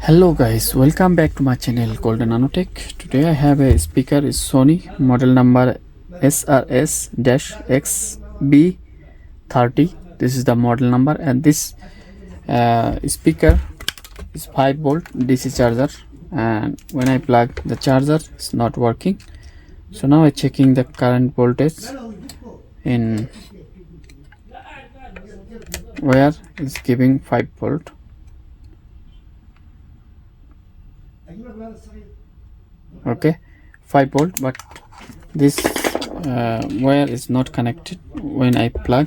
Hello guys, welcome back to my channel called Nanotech. Today I have a speaker is Sony model number Srs Xb30. This is the model number, and this speaker is 5 volt DC charger, and when I plug the charger it's not working. So now I'm checking the current voltage in where it's giving 5 volt. Okay, 5 volt, but this wire is not connected. When I plug,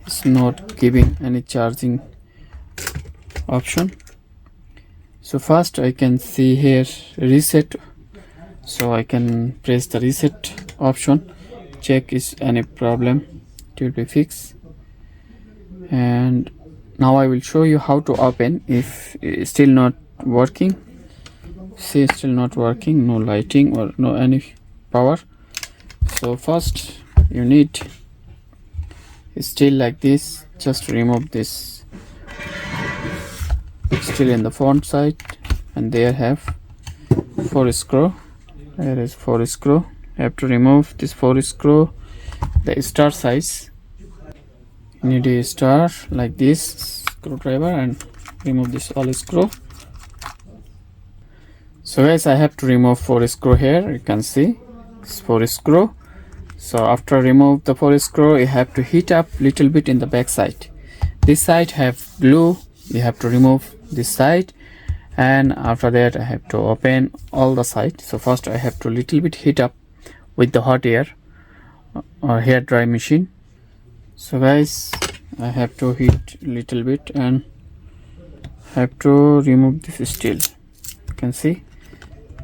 it's not giving any charging option. So first I can see here reset, so I can press the reset option, check is any problem, it will be fixed. And now I will show you how to open if it's still not working. See, still not working, no lighting or no any power. So first you need, still like this, just remove this, still in the front side, and there have 4 screw. There is 4 screw. You have to remove this 4 screw, the star size. You need a star like this screwdriver and remove this all screw. So guys, I have to remove 4 screw here. You can see it's 4 screw. So after remove the 4 screw, you have to heat up little bit in the back side. This side have glue, you have to remove this side, and after that I have to open all the side. So first I have to little bit heat up with the hot air or hair dry machine. So guys, I have to heat little bit and have to remove this steel. You can see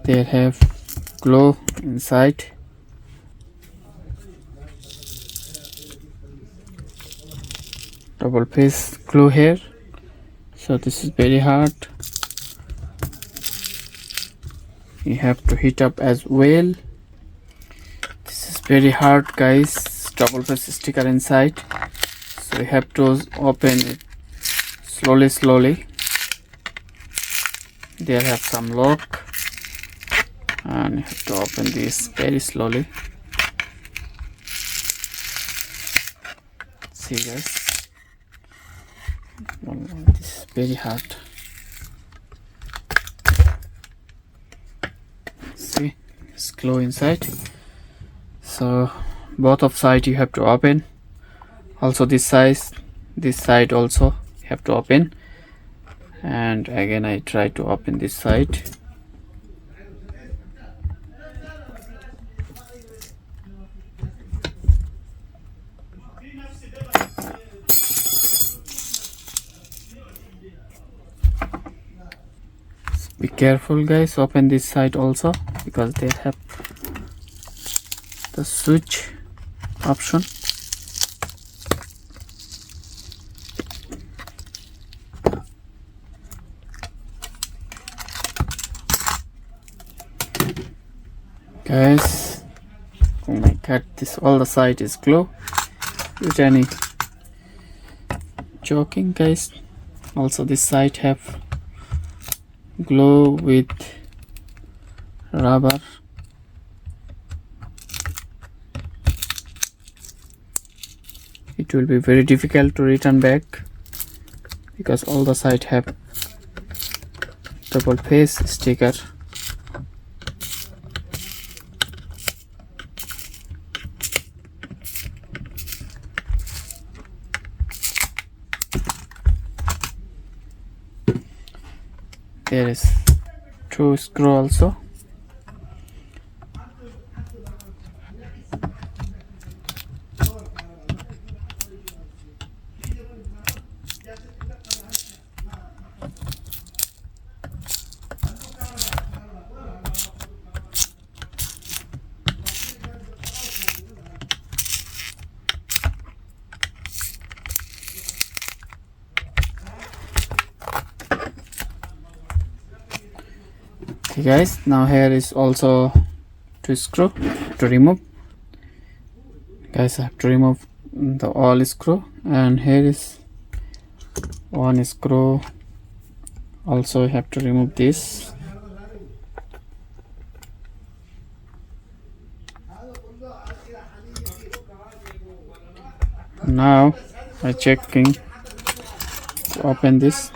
they have glue inside. Double phase glue here, so this is very hard. You have to heat up as well. This is very hard guys, double phase sticker inside, so you have to open it slowly. There have some lock, and you have to open this very slowly. See guys, this is very hard. See, it's glue inside. So both of side you have to open. Also this side also you have to open. And again I try to open this side. Be careful guys, open this side also, because they have the switch option. Guys, oh my god, this all the side is glue. With any joking guys, also this side have glue with rubber. It will be very difficult to return back because all the side have double phase sticker. There is 2 screw also. Okay guys, now here is also 2 screw to remove. Guys, I have to remove the all screw, and here is 1 screw Also I have to remove this. Now I checking to open this.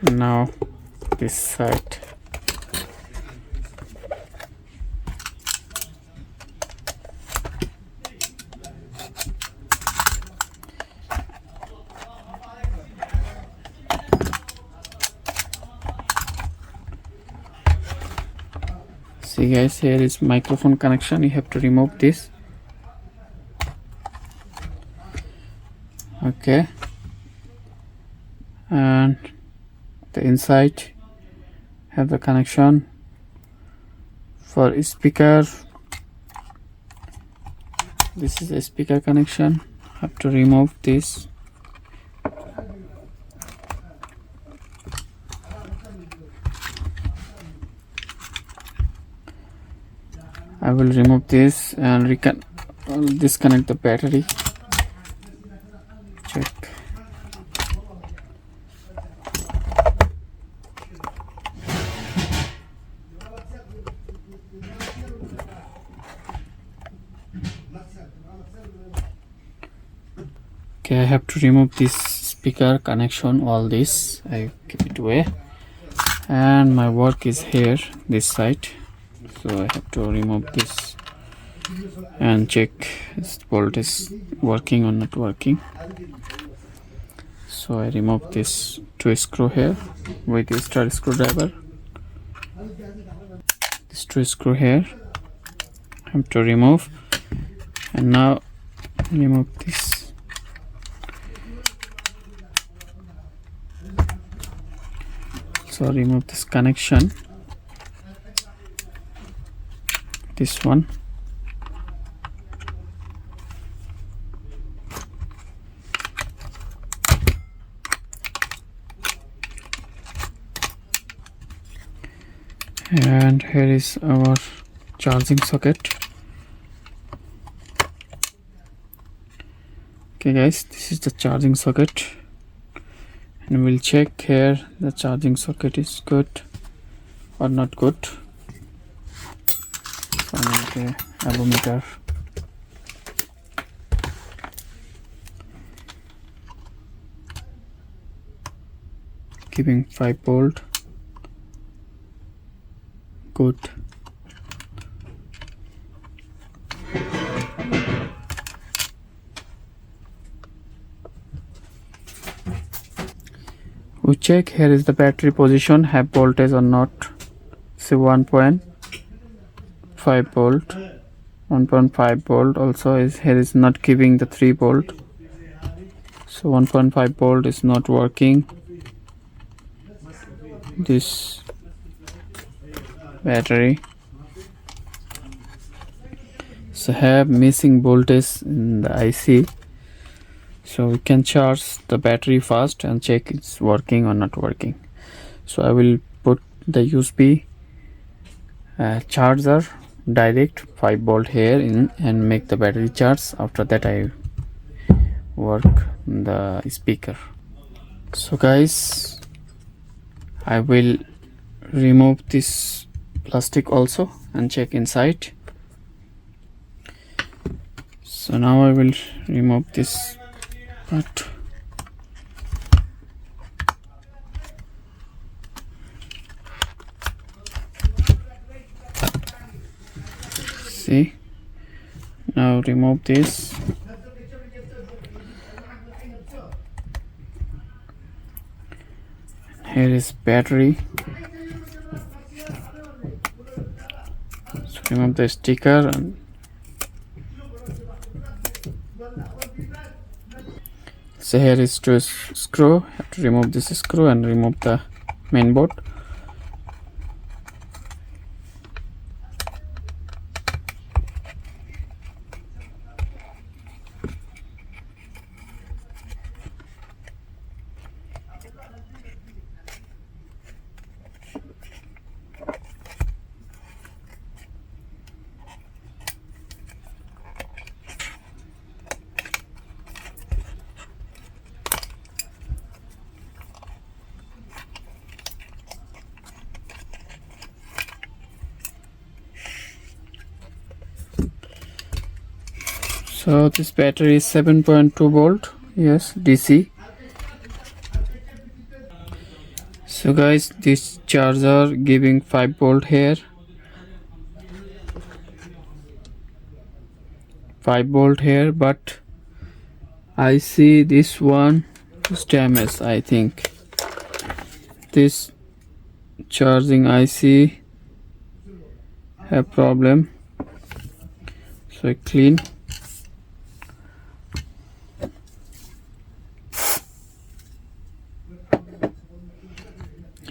Now this side. See guys, here is microphone connection. You have to remove this. Okay, and the inside have the connection for speaker. This is a speaker connection. Have to remove this. I will remove this and disconnect the battery. Check. Okay, I have to remove this speaker connection, all this I keep it away, and my work is here, this side, so I have to remove this and check this bolt is working or not working. So I remove this two screw here with a star screwdriver. This two screw here I have to remove, and now remove this. So remove this connection, this one. And here is our charging socket. Okay guys, this is the charging socket, and we'll check here the charging socket is good or not good. So I need a ammeter. Giving 5 volt. Good. We check here is the battery position, have voltage or not. See 1.5 volt, 1.5 volt. Also is here is not giving the 3 volt, so 1.5 volt is not working. This battery, so have missing voltage in the IC, so we can charge the battery first and check it's working or not working. So I will put the USB charger direct 5 volt here in and make the battery charge. After that I work the speaker. So guys, I will remove this plastic also and check inside. So now I will remove this part. See, now remove this. Here is battery. So remove the sticker and so here is two screw. Have to remove this screw and remove the main board. So this battery is 7.2 volt, yes, DC. So guys, this charger giving 5 volt here, 5 volt here, but I see this one is damaged. I think this charging IC have problem, so I clean.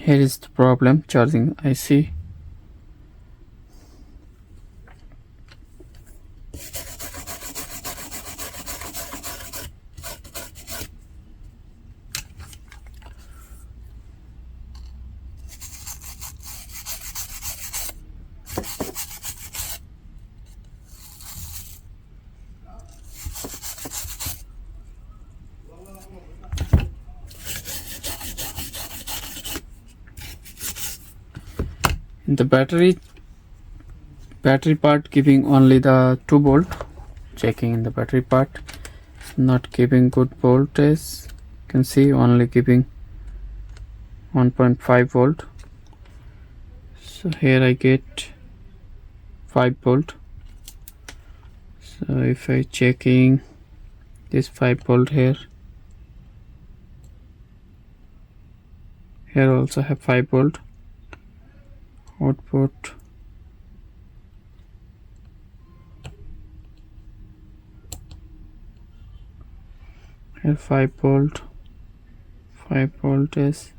Here is the problem, charging IC. The battery part giving only the 2 volt. Checking in the battery part, it's not giving good voltage. You can see only giving 1.5 volt. So here I get 5 volt. So if I checking this 5 volt here also have 5 volt. Output here 5 volt, 5 voltage.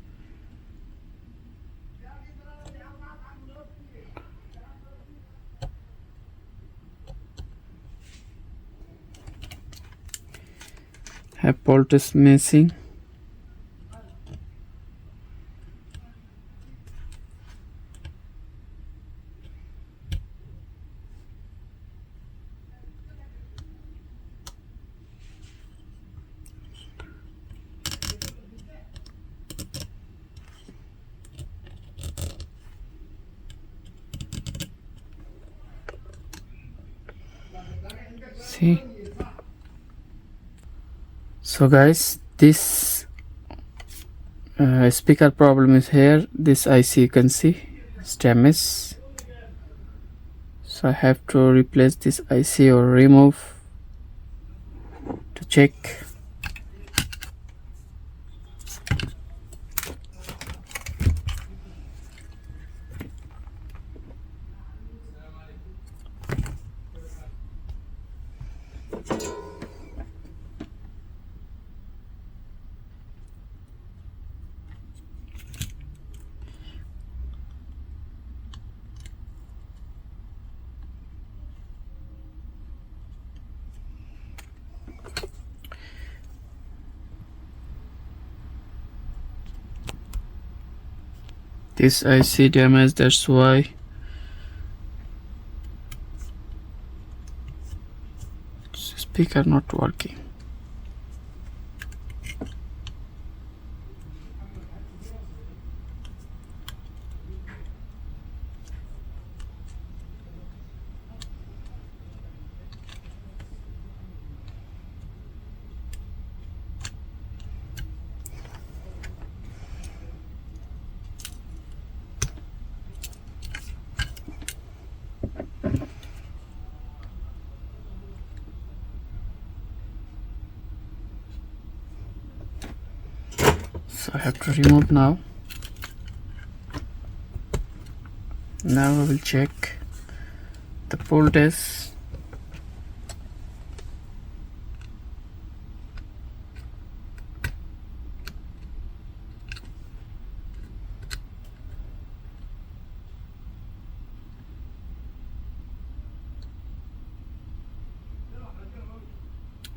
Have voltage missing. See, so guys, this speaker problem is here. This IC you can see it's damaged, so I have to replace this IC or remove to check. This IC damage, that's why speaker not working. So I have to remove now. Now I will check the voltage.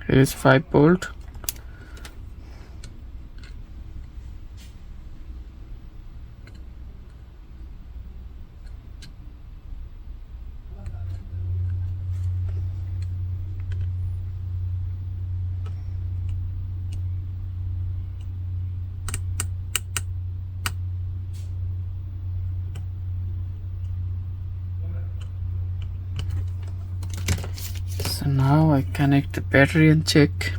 Here is 5 volt. So now I connect the battery and check.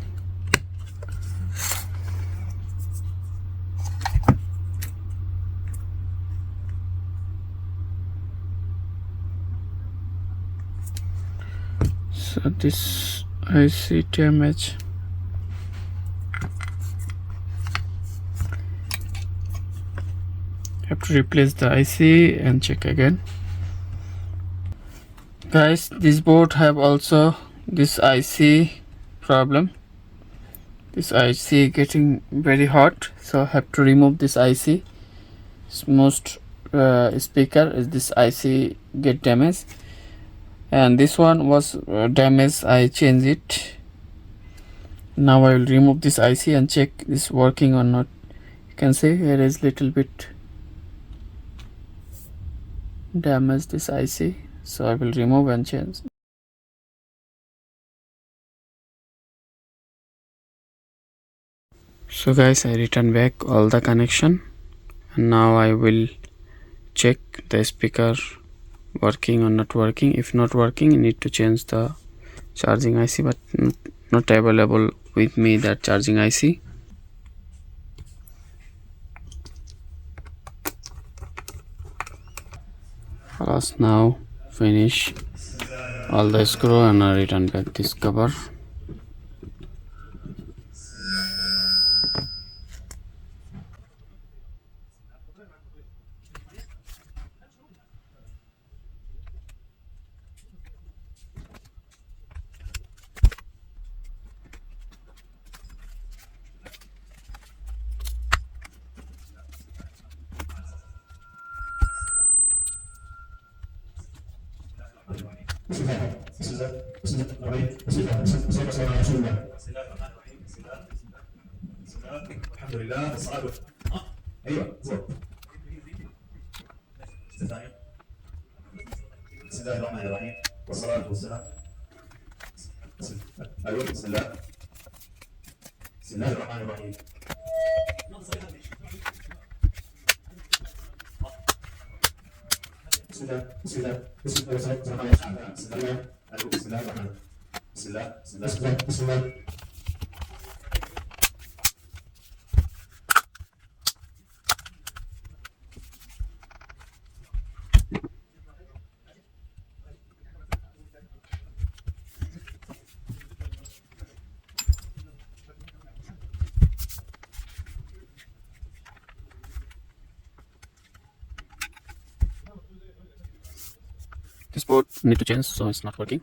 So this IC damage. Have to replace the IC and check again. Guys, this board have also this IC problem. This IC getting very hot, so have to remove this IC. Most speaker is this IC get damaged, and this one was damaged. I change it. Now I will remove this IC and check this working or not. You can see here is little bit damaged this IC, so I will remove and change. So guys, I return back all the connection, and now I will check the speaker working or not working. If not working, you need to change the charging IC, but not available with me that charging IC. Let's now finish all the screw and I return back this cover. الحمد لله والصلاة ايوه بالضبط. بسم الله الرحمن الرحيم والصلاة والسلام. ايوه بسم الله. بسم الله الرحمن الرحيم. بسم الله بسم الله بسم الله بسم الله بسم الله بسم الله الرحمن بسم الله بسم الله بسم الله. This board need to change, so it's not working.